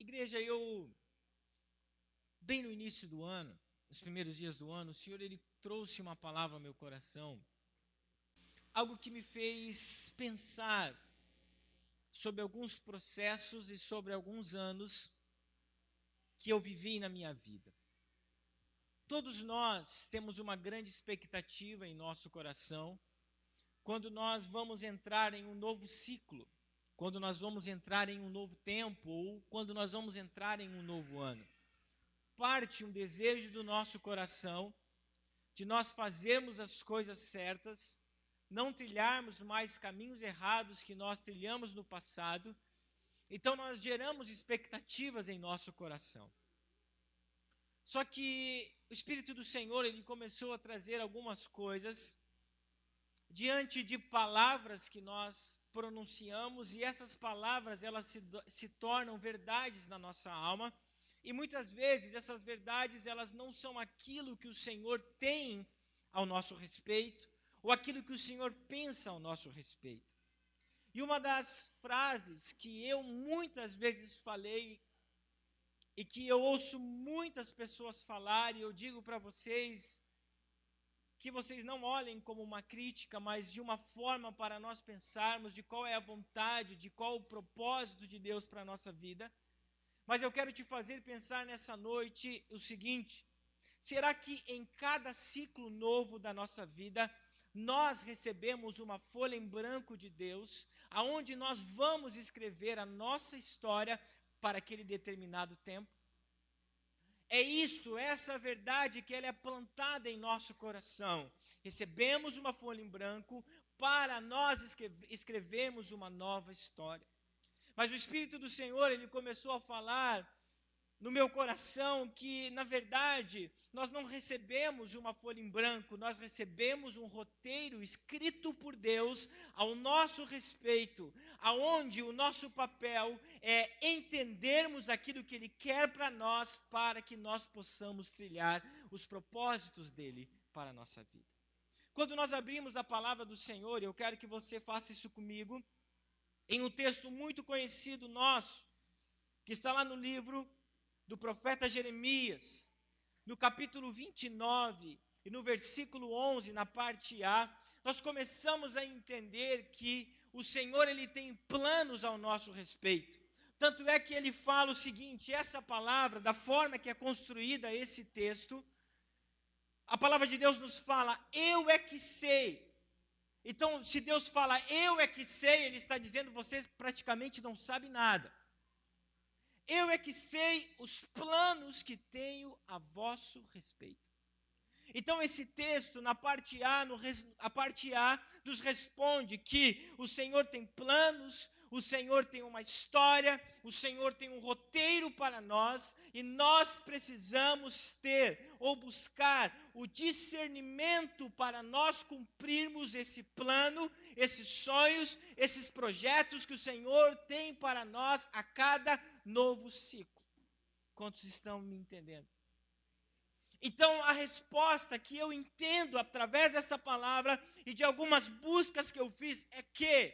Igreja, bem no início do ano, nos primeiros dias do ano, o Senhor ele trouxe uma palavra ao meu coração, algo que me fez pensar sobre alguns processos e sobre alguns anos que eu vivi na minha vida. Todos nós temos uma grande expectativa em nosso coração quando nós vamos entrar em um novo ciclo, quando nós vamos entrar em um novo tempo ou quando nós vamos entrar em um novo ano. Parte um desejo do nosso coração de nós fazermos as coisas certas, não trilharmos mais caminhos errados que nós trilhamos no passado. Então nós geramos expectativas em nosso coração. Só que o Espírito do Senhor, ele começou a trazer algumas coisas diante de palavras que nós pronunciamos, e essas palavras elas se tornam verdades na nossa alma, e muitas vezes essas verdades elas não são aquilo que o Senhor tem ao nosso respeito, ou aquilo que o Senhor pensa ao nosso respeito. E uma das frases que eu muitas vezes falei, e que eu ouço muitas pessoas falar, e eu digo para vocês, que vocês não olhem como uma crítica, mas de uma forma para nós pensarmos de qual é a vontade, de qual o propósito de Deus para a nossa vida. Mas eu quero te fazer pensar nessa noite o seguinte: será que em cada ciclo novo da nossa vida, nós recebemos uma folha em branco de Deus, aonde nós vamos escrever a nossa história para aquele determinado tempo? É isso, essa verdade que ela é plantada em nosso coração. Recebemos uma folha em branco para nós escrevermos uma nova história. Mas o Espírito do Senhor, ele começou a falar no meu coração que, na verdade, nós não recebemos uma folha em branco, nós recebemos um roteiro escrito por Deus ao nosso respeito, aonde o nosso papel é entendermos aquilo que Ele quer para nós, para que nós possamos trilhar os propósitos dEle para a nossa vida. Quando nós abrimos a palavra do Senhor, eu quero que você faça isso comigo, em um texto muito conhecido nosso, que está lá no livro do profeta Jeremias, no capítulo 29 e no versículo 11, na parte A, nós começamos a entender que o Senhor ele tem planos ao nosso respeito. Tanto é que ele fala o seguinte, essa palavra, da forma que é construída esse texto, a palavra de Deus nos fala, eu é que sei. Então, se Deus fala, eu é que sei, Ele está dizendo, você praticamente não sabe nada. Eu é que sei os planos que tenho a vosso respeito. Então, esse texto, na parte A, a parte A nos responde que o Senhor tem planos, o Senhor tem uma história, o Senhor tem um roteiro para nós, e nós precisamos ter ou buscar o discernimento para nós cumprirmos esse plano, esses sonhos, esses projetos que o Senhor tem para nós a cada novo ciclo. Quantos estão me entendendo? Então, a resposta que eu entendo através dessa palavra e de algumas buscas que eu fiz é que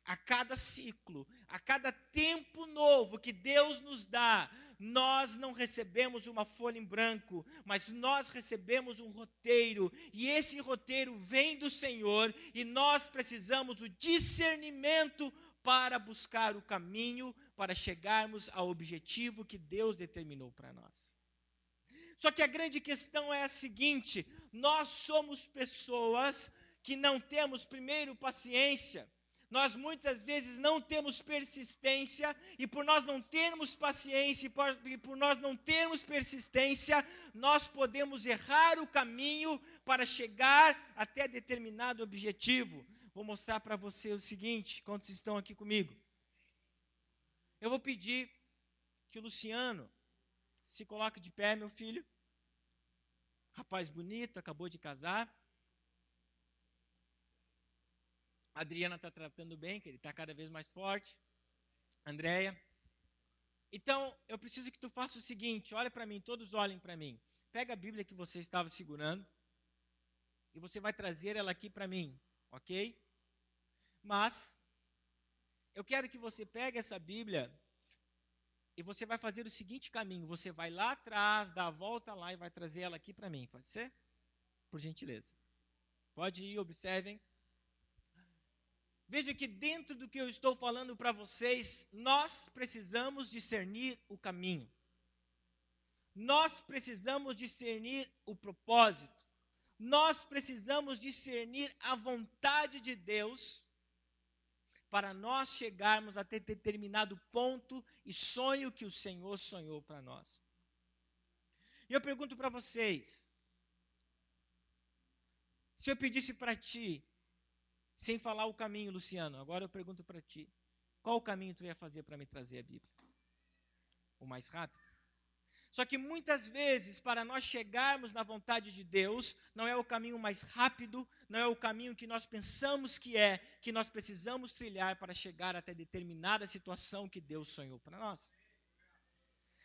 a cada ciclo, a cada tempo novo que Deus nos dá, nós não recebemos uma folha em branco, mas nós recebemos um roteiro, e esse roteiro vem do Senhor, e nós precisamos do discernimento para buscar o caminho, para chegarmos ao objetivo que Deus determinou para nós. Só que a grande questão é a seguinte, nós somos pessoas que não temos, primeiro, paciência. Nós muitas vezes não temos persistência, e por nós não termos paciência, e por nós não termos persistência, nós podemos errar o caminho para chegar até determinado objetivo. Vou mostrar para você o seguinte, quantos estão aqui comigo? Eu vou pedir que o Luciano se coloque de pé, meu filho. Rapaz bonito, acabou de casar. A Adriana está tratando bem, que ele está cada vez mais forte. Andréia. Então, eu preciso que tu faça o seguinte, olha para mim, todos olhem para mim. Pega a Bíblia que você estava segurando e você vai trazer ela aqui para mim, ok? Mas, eu quero que você pegue essa Bíblia e você vai fazer o seguinte caminho, você vai lá atrás, dá a volta lá e vai trazer ela aqui para mim, pode ser? Por gentileza. Pode ir, observem. Veja que dentro do que eu estou falando para vocês, nós precisamos discernir o caminho. Nós precisamos discernir o propósito. Nós precisamos discernir a vontade de Deus para nós chegarmos a ter determinado ponto e sonho que o Senhor sonhou para nós. E eu pergunto para vocês, se eu pedisse para ti, sem falar o caminho, Luciano, agora eu pergunto para ti, qual o caminho tu ia fazer para me trazer a Bíblia? O mais rápido? Só que muitas vezes, para nós chegarmos na vontade de Deus, não é o caminho mais rápido, não é o caminho que nós pensamos que nós precisamos trilhar para chegar até determinada situação que Deus sonhou para nós.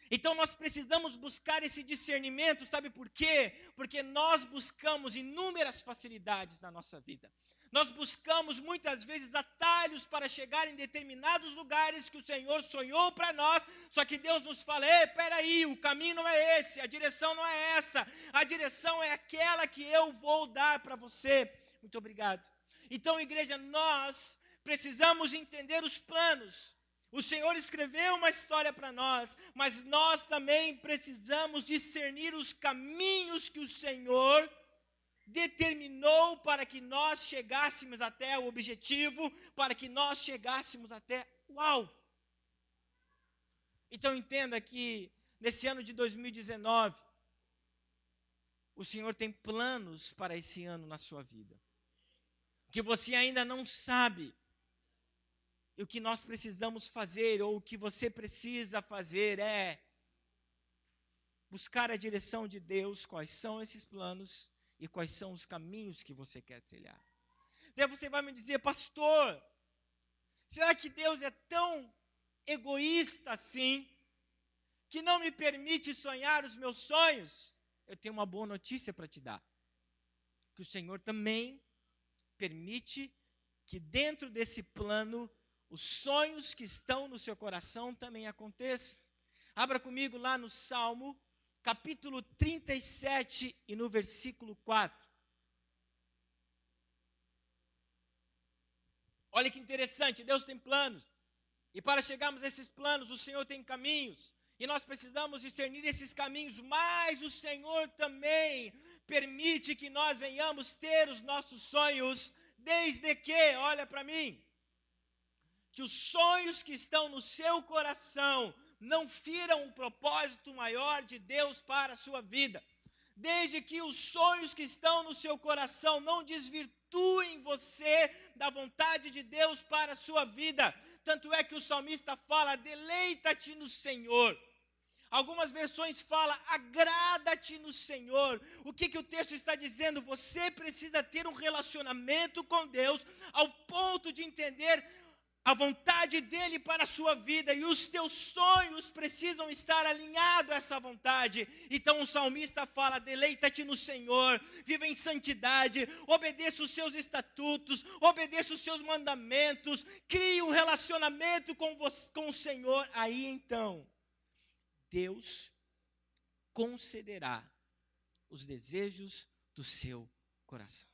Então nós precisamos buscar esse discernimento, sabe por quê? Porque nós buscamos inúmeras facilidades na nossa vida. Nós buscamos muitas vezes atalhos para chegar em determinados lugares que o Senhor sonhou para nós, só que Deus nos fala, peraí, o caminho não é esse, a direção não é essa, a direção é aquela que eu vou dar para você. Muito obrigado. Então, igreja, nós precisamos entender os planos. O Senhor escreveu uma história para nós, mas nós também precisamos discernir os caminhos que o Senhor determinou para que nós chegássemos até o objetivo, para que nós chegássemos até o alvo. Então entenda que nesse ano de 2019, o Senhor tem planos para esse ano na sua vida, que você ainda não sabe, e o que nós precisamos fazer, ou o que você precisa fazer é buscar a direção de Deus, quais são esses planos, e quais são os caminhos que você quer trilhar. Daí você vai me dizer, pastor, será que Deus é tão egoísta assim, que não me permite sonhar os meus sonhos? Eu tenho uma boa notícia para te dar, que o Senhor também permite que dentro desse plano, os sonhos que estão no seu coração também aconteçam. Abra comigo lá no Salmo, capítulo 37 e no versículo 4. Olha que interessante, Deus tem planos. E para chegarmos a esses planos, o Senhor tem caminhos. E nós precisamos discernir esses caminhos, mas o Senhor também permite que nós venhamos ter os nossos sonhos, desde que, olha para mim, que os sonhos que estão no seu coração não firam o propósito maior de Deus para a sua vida. Desde que os sonhos que estão no seu coração não desvirtuem você da vontade de Deus para a sua vida. Tanto é que o salmista fala, deleita-te no Senhor. Algumas versões falam, agrada-te no Senhor. O que o texto está dizendo? Você precisa ter um relacionamento com Deus ao ponto de entender a vontade dele para a sua vida, e os teus sonhos precisam estar alinhados a essa vontade. Então o salmista fala, deleita-te no Senhor, viva em santidade, obedeça os seus estatutos, obedeça os seus mandamentos, crie um relacionamento com o Senhor. Aí então, Deus concederá os desejos do seu coração.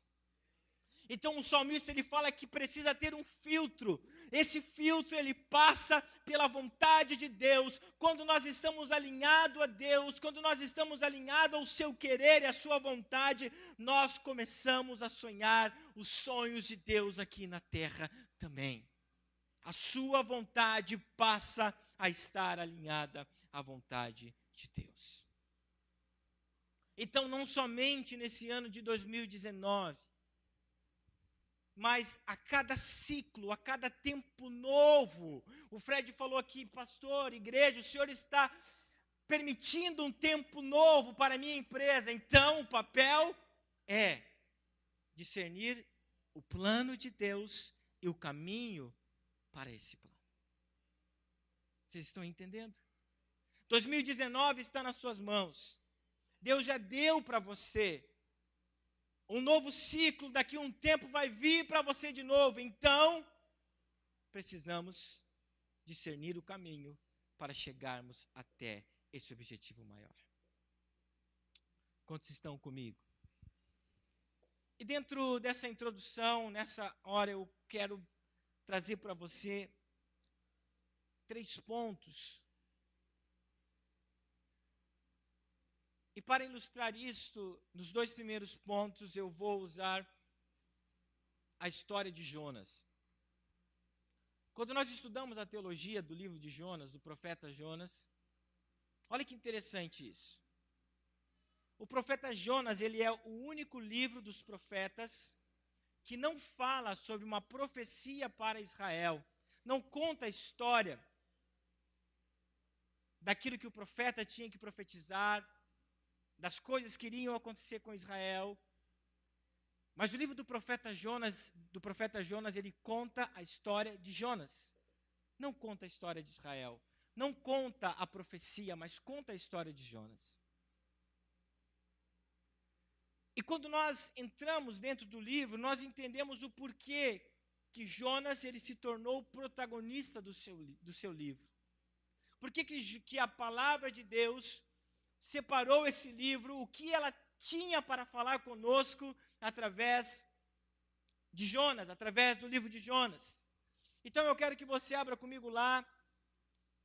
Então o salmista ele fala que precisa ter um filtro. Esse filtro ele passa pela vontade de Deus. Quando nós estamos alinhados a Deus, quando nós estamos alinhados ao seu querer e à sua vontade, nós começamos a sonhar os sonhos de Deus aqui na terra também. A sua vontade passa a estar alinhada à vontade de Deus. Então não somente nesse ano de 2019, mas a cada ciclo, a cada tempo novo. O Fred falou aqui, pastor, igreja, o senhor está permitindo um tempo novo para a minha empresa. Então, o papel é discernir o plano de Deus e o caminho para esse plano. Vocês estão entendendo? 2019 está nas suas mãos. Deus já deu para você. Um novo ciclo, daqui a um tempo vai vir para você de novo. Então, precisamos discernir o caminho para chegarmos até esse objetivo maior. Quantos estão comigo? E dentro dessa introdução, nessa hora, eu quero trazer para você 3 pontos. E para ilustrar isto, nos 2 primeiros pontos, eu vou usar a história de Jonas. Quando nós estudamos a teologia do livro de Jonas, do profeta Jonas, olha que interessante isso. O profeta Jonas, ele é o único livro dos profetas que não fala sobre uma profecia para Israel, não conta a história daquilo que o profeta tinha que profetizar, das coisas que iriam acontecer com Israel. Mas o livro do profeta Jonas, ele conta a história de Jonas. Não conta a história de Israel. Não conta a profecia, mas conta a história de Jonas. E quando nós entramos dentro do livro, nós entendemos o porquê que Jonas ele se tornou o protagonista do seu livro. Por que a palavra de Deus separou esse livro, o que ela tinha para falar conosco através de Jonas, através do livro de Jonas. Então eu quero que você abra comigo lá,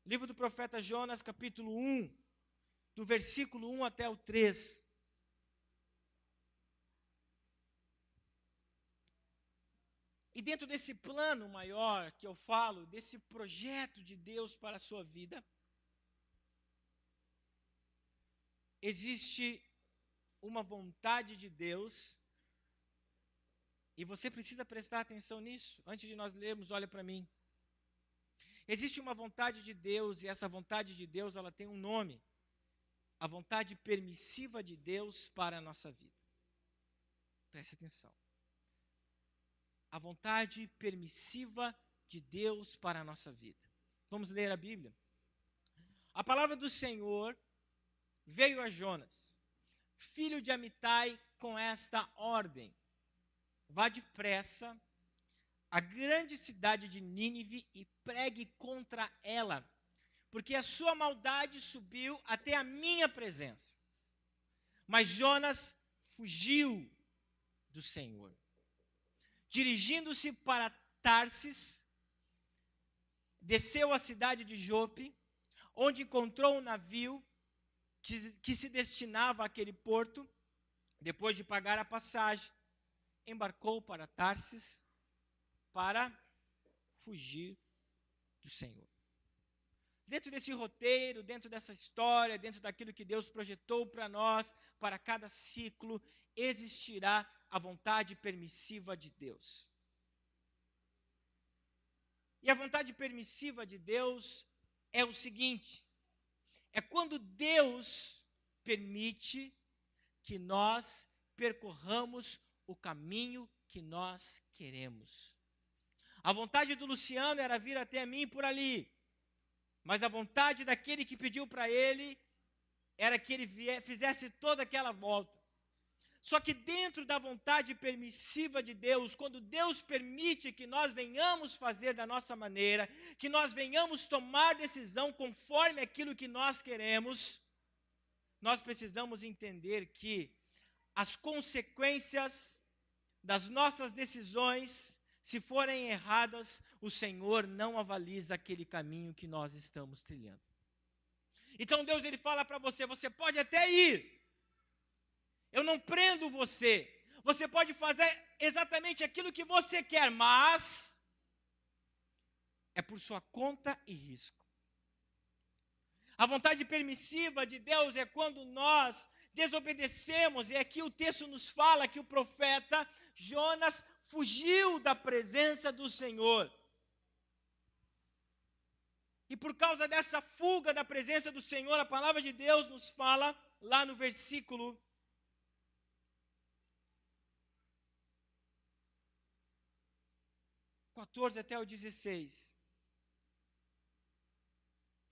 livro do profeta Jonas, capítulo 1, do versículo 1 até o 3. E dentro desse plano maior que eu falo, desse projeto de Deus para a sua vida, existe uma vontade de Deus, e você precisa prestar atenção nisso. Antes de nós lermos, olha para mim. Existe uma vontade de Deus, e essa vontade de Deus, ela tem um nome. A vontade permissiva de Deus para a nossa vida. Preste atenção. A vontade permissiva de Deus para a nossa vida. Vamos ler a Bíblia. A palavra do Senhor veio a Jonas, filho de Amitai, com esta ordem: vá depressa à grande cidade de Nínive e pregue contra ela, porque a sua maldade subiu até a minha presença. Mas Jonas fugiu do Senhor. Dirigindo-se para Tarsis, desceu à cidade de Jope, onde encontrou um navio que se destinava àquele porto. Depois de pagar a passagem, embarcou para Tarsis para fugir do Senhor. Dentro desse roteiro, dentro dessa história, dentro daquilo que Deus projetou para nós, para cada ciclo, existirá a vontade permissiva de Deus. E a vontade permissiva de Deus é o seguinte: é quando Deus permite que nós percorramos o caminho que nós queremos. A vontade do Luciano era vir até mim por ali, mas a vontade daquele que pediu para ele era que ele fizesse toda aquela volta. Só que dentro da vontade permissiva de Deus, quando Deus permite que nós venhamos fazer da nossa maneira, que nós venhamos tomar decisão conforme aquilo que nós queremos, nós precisamos entender que as consequências das nossas decisões, se forem erradas, o Senhor não avaliza aquele caminho que nós estamos trilhando. Então Deus ele fala para você: você pode até ir, eu não prendo você, você pode fazer exatamente aquilo que você quer, mas é por sua conta e risco. A vontade permissiva de Deus é quando nós desobedecemos, e aqui o texto nos fala que o profeta Jonas fugiu da presença do Senhor. E por causa dessa fuga da presença do Senhor, a palavra de Deus nos fala lá no versículo 14 até o 16,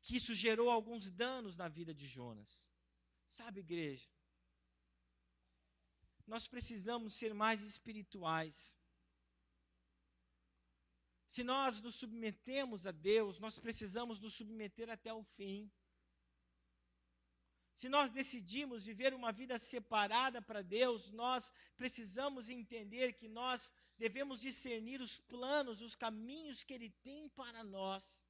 que isso gerou alguns danos na vida de Jonas. Sabe, igreja, nós precisamos ser mais espirituais. Se nós nos submetemos a Deus, nós precisamos nos submeter até o fim. Se nós decidimos viver uma vida separada para Deus, nós precisamos entender que nós devemos discernir os planos, os caminhos que Ele tem para nós.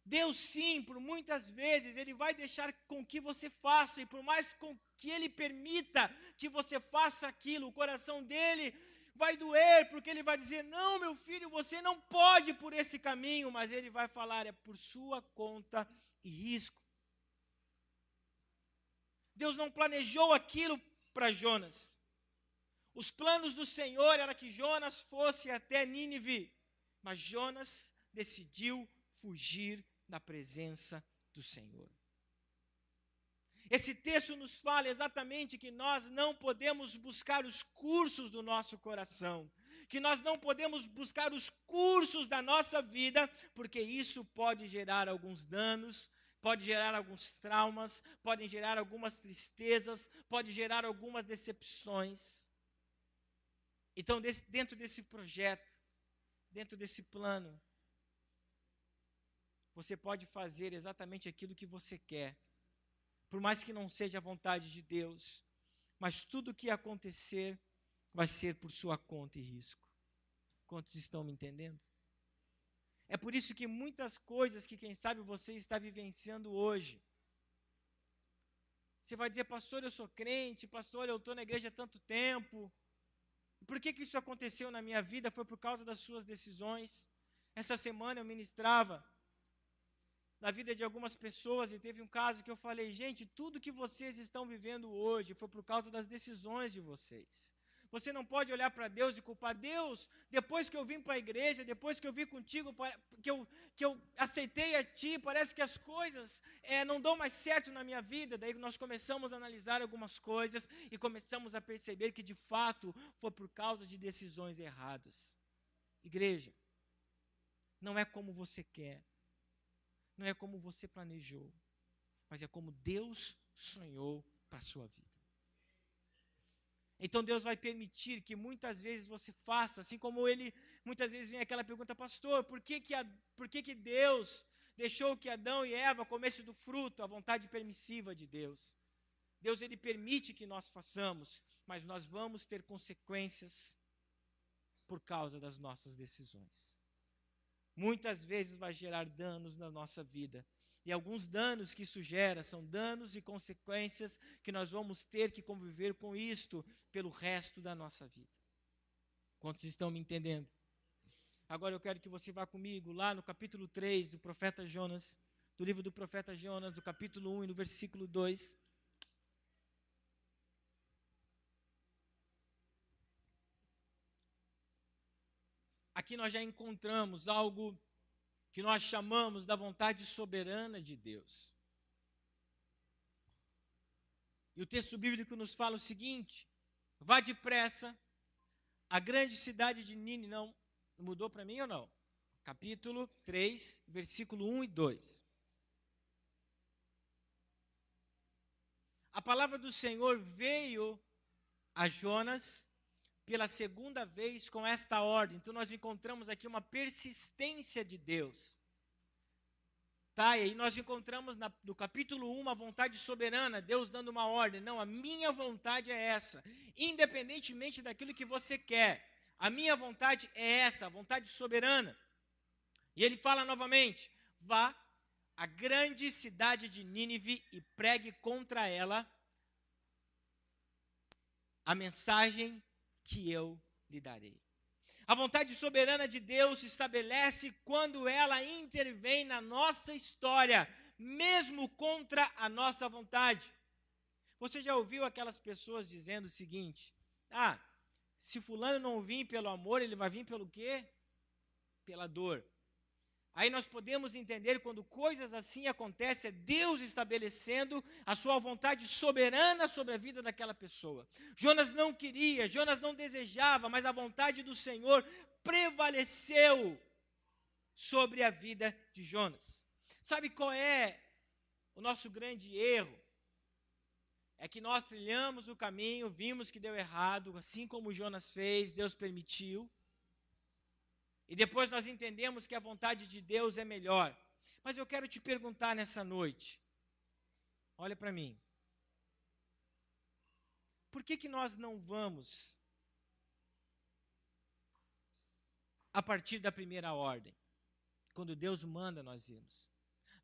Deus, sim, por muitas vezes, Ele vai deixar com que você faça, e por mais com que Ele permita que você faça aquilo, o coração dEle vai doer, porque Ele vai dizer, não, meu filho, você não pode ir por esse caminho, mas Ele vai falar, é por sua conta e risco. Deus não planejou aquilo para Jonas. Os planos do Senhor era que Jonas fosse até Nínive, mas Jonas decidiu fugir da presença do Senhor. Esse texto nos fala exatamente que nós não podemos buscar os cursos do nosso coração, que nós não podemos buscar os cursos da nossa vida, porque isso pode gerar alguns danos, pode gerar alguns traumas, pode gerar algumas tristezas, pode gerar algumas decepções. Então, dentro desse projeto, dentro desse plano, você pode fazer exatamente aquilo que você quer, por mais que não seja a vontade de Deus, mas tudo o que acontecer vai ser por sua conta e risco. Quantos estão me entendendo? É por isso que muitas coisas que, quem sabe, você está vivenciando hoje, você vai dizer, pastor, eu sou crente, pastor, eu estou na igreja há tanto tempo, por que isso aconteceu na minha vida? Foi por causa das suas decisões. Essa semana eu ministrava na vida de algumas pessoas, e teve um caso que eu falei, gente, tudo que vocês estão vivendo hoje foi por causa das decisões de vocês. Você não pode olhar para Deus e culpar Deus, depois que eu vim para a igreja, depois que eu vim contigo, que eu aceitei a Ti, parece que as coisas não dão mais certo na minha vida. Daí nós começamos a analisar algumas coisas e começamos a perceber que de fato foi por causa de decisões erradas. Igreja, não é como você quer, não é como você planejou, mas é como Deus sonhou para a sua vida. Então Deus vai permitir que muitas vezes você faça, assim como Ele, muitas vezes vem aquela pergunta, pastor, por que Deus deixou que Adão e Eva comessem do fruto, a vontade permissiva de Deus? Deus, Ele permite que nós façamos, mas nós vamos ter consequências por causa das nossas decisões. Muitas vezes vai gerar danos na nossa vida. E alguns danos que isso gera são danos e consequências que nós vamos ter que conviver com isto pelo resto da nossa vida. Quantos estão me entendendo? Agora eu quero que você vá comigo lá no capítulo 3 do profeta Jonas, do livro do profeta Jonas, do capítulo 1 e no versículo 2. Aqui nós já encontramos algo que nós chamamos da vontade soberana de Deus. E o texto bíblico nos fala o seguinte, vá depressa, a grande cidade de Nínive, não mudou para mim ou não? Capítulo 3, versículo 1 e 2. A palavra do Senhor veio a Jonas pela segunda vez com esta ordem. Então nós encontramos aqui uma persistência de Deus. Tá? E aí nós encontramos no capítulo 1 a vontade soberana, Deus dando uma ordem. Não, a minha vontade é essa. Independentemente daquilo que você quer, a minha vontade é essa, a vontade soberana. E ele fala novamente, vá à grande cidade de Nínive e pregue contra ela a mensagem que eu lhe darei. A vontade soberana de Deus se estabelece quando ela intervém na nossa história, mesmo contra a nossa vontade. Você já ouviu aquelas pessoas dizendo o seguinte, se fulano não vir pelo amor, ele vai vir pelo quê? Pela dor. Aí nós podemos entender quando coisas assim acontecem, é Deus estabelecendo a sua vontade soberana sobre a vida daquela pessoa. Jonas não queria, Jonas não desejava, mas a vontade do Senhor prevaleceu sobre a vida de Jonas. Sabe qual é o nosso grande erro? É que nós trilhamos o caminho, vimos que deu errado, assim como Jonas fez, Deus permitiu. E depois nós entendemos que a vontade de Deus é melhor. Mas eu quero te perguntar nessa noite, olha para mim, por que nós não vamos a partir da primeira ordem, quando Deus manda nós irmos?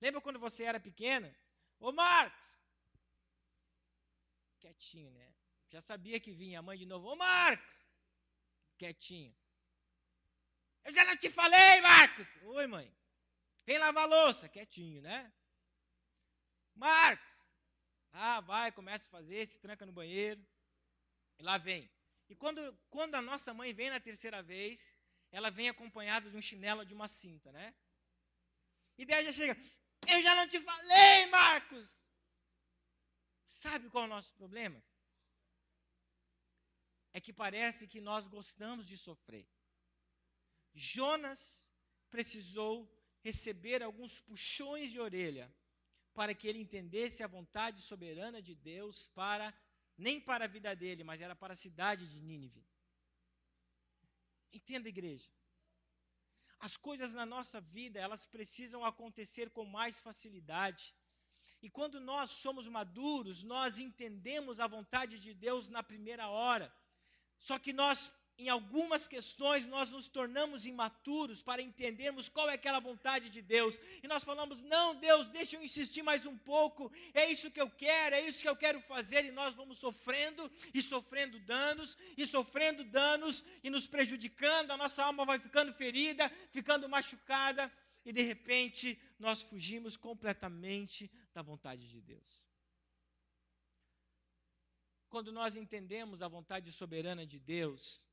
Lembra quando você era pequena? Ô Marcos! Quietinho, né? Já sabia que vinha a mãe de novo. Ô Marcos! Quietinho. Eu já não te falei, Marcos! Oi, mãe. Vem lavar a louça. Quietinho, né? Marcos! Ah, vai, começa a fazer, se tranca no banheiro. E lá vem. E quando a nossa mãe vem na terceira vez, ela vem acompanhada de um chinelo, de uma cinta, né? E daí já chega, eu já não te falei, Marcos! Sabe qual é o nosso problema? É que parece que nós gostamos de sofrer. Jonas precisou receber alguns puxões de orelha para que ele entendesse a vontade soberana de Deus nem para a vida dele, mas era para a cidade de Nínive. Entenda, igreja. As coisas na nossa vida, elas precisam acontecer com mais facilidade. E quando nós somos maduros, nós entendemos a vontade de Deus na primeira hora. Só que nós, em algumas questões, nós nos tornamos imaturos para entendermos qual é aquela vontade de Deus. E nós falamos, não, Deus, deixa eu insistir mais um pouco, é isso que eu quero, é isso que eu quero fazer. E nós vamos sofrendo danos, e nos prejudicando, a nossa alma vai ficando ferida, ficando machucada, e de repente nós fugimos completamente da vontade de Deus. Quando nós entendemos a vontade soberana de Deus,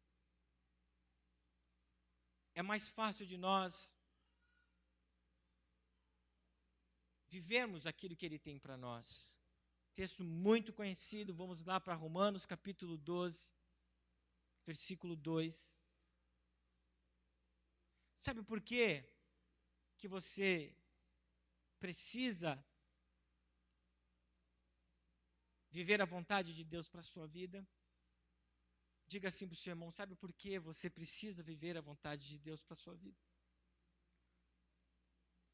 é mais fácil de nós vivermos aquilo que Ele tem para nós. Texto muito conhecido, vamos lá para Romanos capítulo 12, versículo 2. Sabe por quê que você precisa viver a vontade de Deus para a sua vida? Diga assim para o seu irmão, sabe por que você precisa viver a vontade de Deus para a sua vida?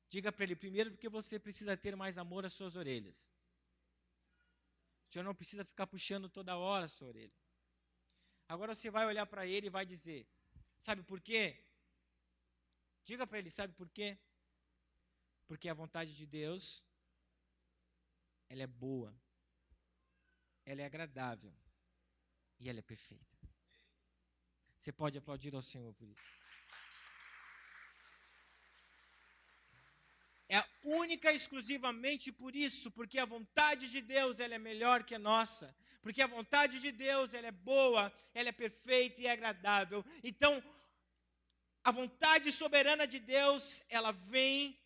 Diga para ele, primeiro, porque você precisa ter mais amor às suas orelhas. O senhor não precisa ficar puxando toda hora a sua orelha. Agora você vai olhar para ele e vai dizer, sabe por quê? Diga para ele, sabe por quê? Porque a vontade de Deus, ela é boa, ela é agradável e ela é perfeita. Você pode aplaudir ao Senhor por isso. É única e exclusivamente por isso, porque a vontade de Deus, ela é melhor que a nossa. Porque a vontade de Deus, ela é boa, ela é perfeita e é agradável. Então, a vontade soberana de Deus, ela vem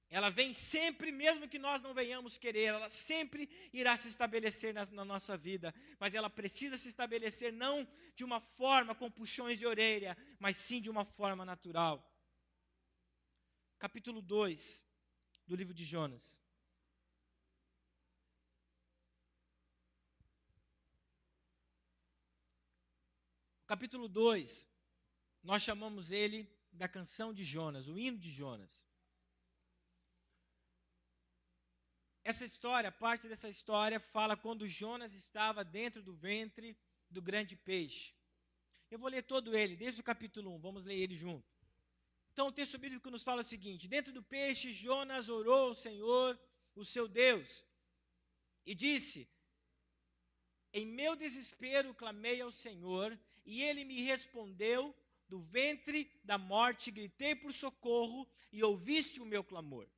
ela vem sempre, mesmo que nós não venhamos querer, ela sempre irá se estabelecer na nossa vida, mas ela precisa se estabelecer não de uma forma com puxões de orelha, mas sim de uma forma natural. Capítulo 2 do livro de Jonas. Capítulo 2, nós chamamos ele da canção de Jonas, o hino de Jonas. Essa história, parte dessa história, fala quando Jonas estava dentro do ventre do grande peixe. Eu vou ler todo ele, desde o capítulo 1, vamos ler ele junto. Então o texto bíblico nos fala o seguinte: dentro do peixe, Jonas orou ao Senhor, o seu Deus, e disse, em meu desespero clamei ao Senhor, e ele me respondeu, do ventre da morte gritei por socorro, e ouviste o meu clamor.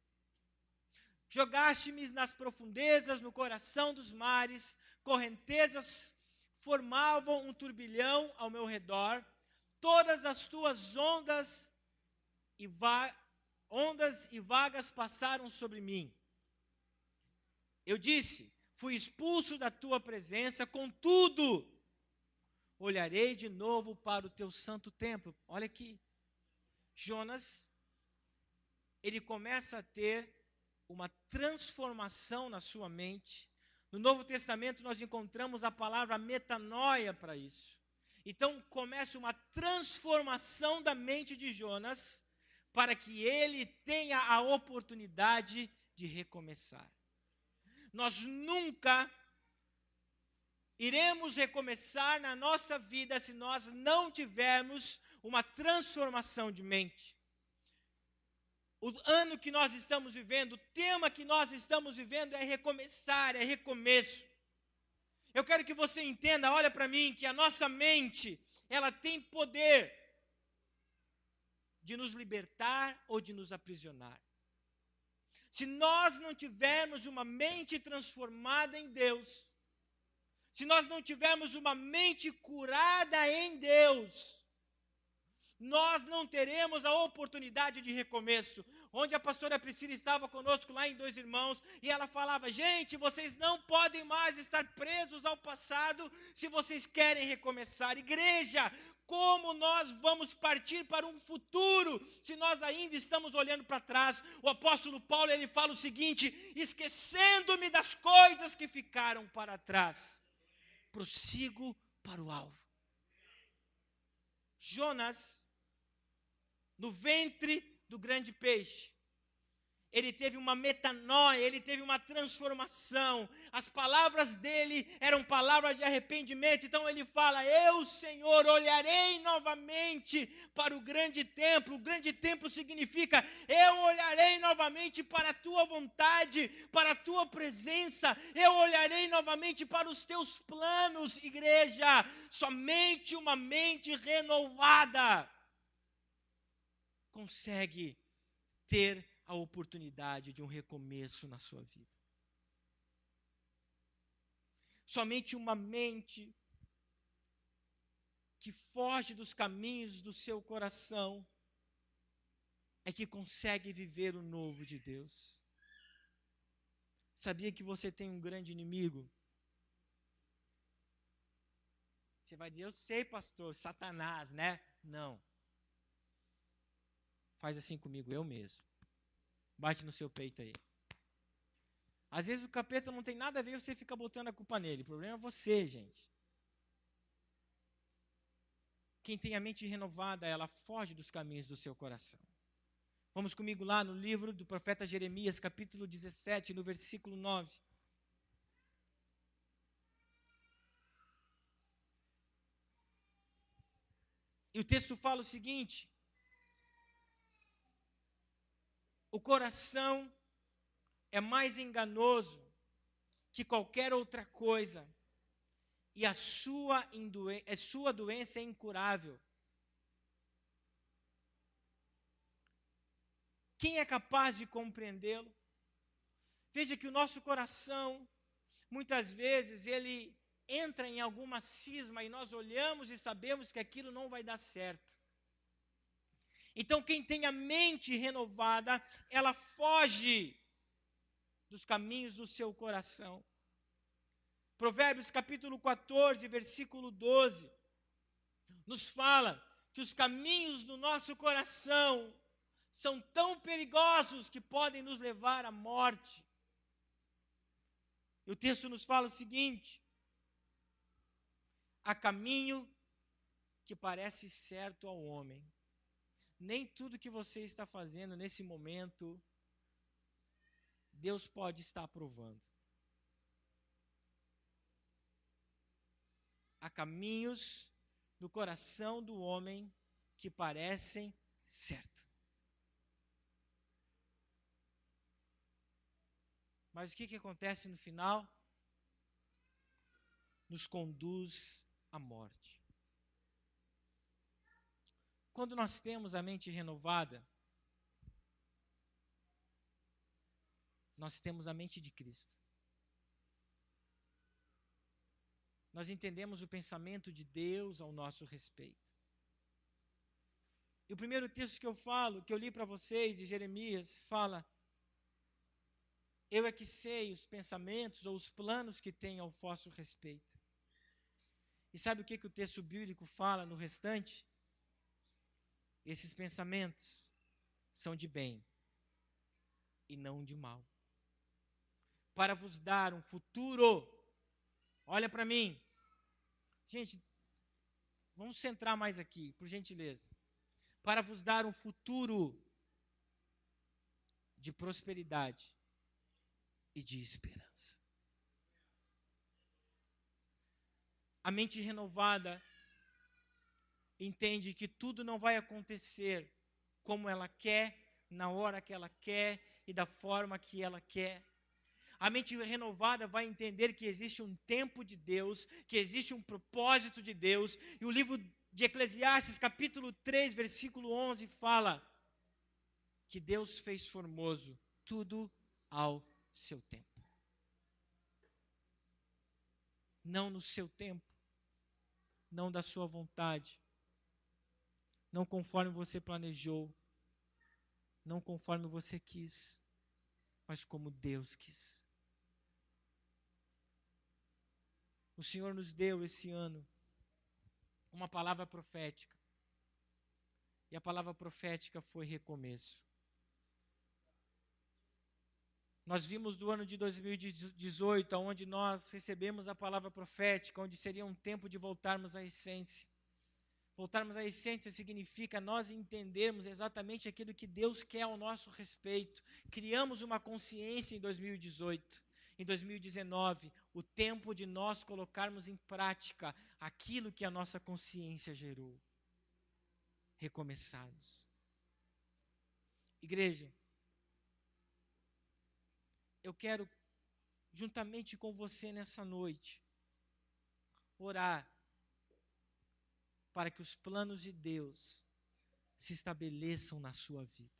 Jogaste-me nas profundezas, no coração dos mares, correntezas formavam um turbilhão ao meu redor, todas as tuas ondas e vagas passaram sobre mim. Eu disse, fui expulso da tua presença, contudo, olharei de novo para o teu santo templo. Olha aqui, Jonas, ele começa a ter uma transformação na sua mente. No Novo Testamento nós encontramos a palavra metanoia para isso. Então começa uma transformação da mente de Jonas para que ele tenha a oportunidade de recomeçar. Nós nunca iremos recomeçar na nossa vida se nós não tivermos uma transformação de mente. O ano que nós estamos vivendo, o tema que nós estamos vivendo é recomeçar, é recomeço. Eu quero que você entenda, olha para mim, que a nossa mente, ela tem poder de nos libertar ou de nos aprisionar. Se nós não tivermos uma mente transformada em Deus, se nós não tivermos uma mente curada em Deus, nós não teremos a oportunidade de recomeço. Onde a pastora Priscila estava conosco lá em Dois Irmãos, e ela falava, gente, vocês não podem mais estar presos ao passado se vocês querem recomeçar. Igreja, como nós vamos partir para um futuro se nós ainda estamos olhando para trás? O apóstolo Paulo, ele fala o seguinte, esquecendo-me das coisas que ficaram para trás, prossigo para o alvo. Jonas, no ventre do grande peixe, ele teve uma metanoia, ele teve uma transformação. As palavras dele eram palavras de arrependimento. Então ele fala, eu, Senhor, olharei novamente para o grande templo. O grande templo significa, eu olharei novamente para a tua vontade, para a tua presença. Eu olharei novamente para os teus planos, igreja. Somente uma mente renovada consegue ter a oportunidade de um recomeço na sua vida. Somente uma mente que foge dos caminhos do seu coração é que consegue viver o novo de Deus. Sabia que você tem um grande inimigo? Você vai dizer, eu sei, pastor, Satanás, né? Não. Faz assim comigo, eu mesmo. Bate no seu peito aí. Às vezes o capeta não tem nada a ver e você fica botando a culpa nele. O problema é você, gente. Quem tem a mente renovada, ela foge dos caminhos do seu coração. Vamos comigo lá no livro do profeta Jeremias, capítulo 17, no versículo 9. E o texto fala o seguinte: o coração é mais enganoso que qualquer outra coisa, e a sua doença é incurável. Quem é capaz de compreendê-lo? Veja que o nosso coração, muitas vezes, ele entra em alguma cisma e nós olhamos e sabemos que aquilo não vai dar certo. Então, quem tem a mente renovada, ela foge dos caminhos do seu coração. Provérbios capítulo 14, versículo 12, nos fala que os caminhos do nosso coração são tão perigosos que podem nos levar à morte. E o texto nos fala o seguinte: há caminho que parece certo ao homem. Nem tudo que você está fazendo nesse momento, Deus pode estar aprovando. Há caminhos no coração do homem que parecem certo. Mas o que acontece no final? Nos conduz à morte. Quando nós temos a mente renovada, nós temos a mente de Cristo. Nós entendemos o pensamento de Deus ao nosso respeito. E o primeiro texto que eu li para vocês, de Jeremias, fala: eu é que sei os pensamentos ou os planos que tenho ao vosso respeito. E sabe o que o texto bíblico fala no restante? Esses pensamentos são de bem e não de mal, para vos dar um futuro. Olha para mim. Gente, Vamos centrar mais aqui, por gentileza. Para vos dar um futuro de prosperidade e de esperança. A mente renovada entende que tudo não vai acontecer como ela quer, na hora que ela quer e da forma que ela quer. A mente renovada vai entender que existe um tempo de Deus, que existe um propósito de Deus. E o livro de Eclesiastes, capítulo 3, versículo 11, fala que Deus fez formoso tudo ao seu tempo. Não no seu tempo, não da sua vontade, não conforme você planejou, não conforme você quis, mas como Deus quis. O Senhor nos deu esse ano uma palavra profética. E a palavra profética foi recomeço. Nós vimos do ano de 2018, onde nós recebemos a palavra profética, onde seria um tempo de voltarmos à essência. Voltarmos à essência significa nós entendermos exatamente aquilo que Deus quer ao nosso respeito. Criamos uma consciência em 2018. Em 2019, o tempo de nós colocarmos em prática aquilo que a nossa consciência gerou. Recomeçarmos. Igreja, eu quero, juntamente com você nessa noite, orar para que os planos de Deus se estabeleçam na sua vida.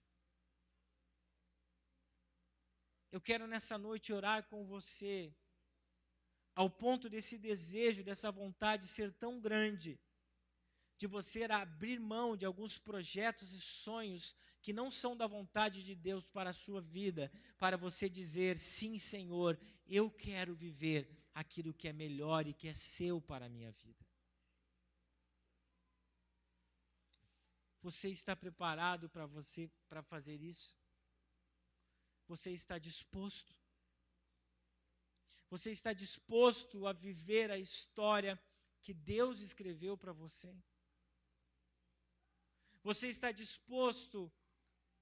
Eu quero nessa noite orar com você, ao ponto desse desejo, dessa vontade ser tão grande, de você abrir mão de alguns projetos e sonhos que não são da vontade de Deus para a sua vida, para você dizer, sim, Senhor, eu quero viver aquilo que é melhor e que é seu para a minha vida. Você está preparado para fazer isso? Você está disposto? Você está disposto a viver a história que Deus escreveu para você? Você está disposto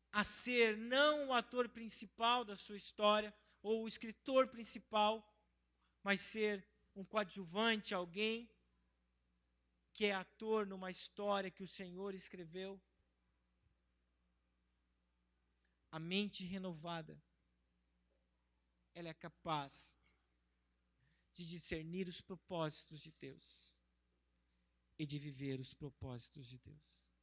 a ser não o ator principal da sua história, ou o escritor principal, mas ser um coadjuvante, alguém que é ator numa história que o Senhor escreveu? A mente renovada, ela é capaz de discernir os propósitos de Deus e de viver os propósitos de Deus.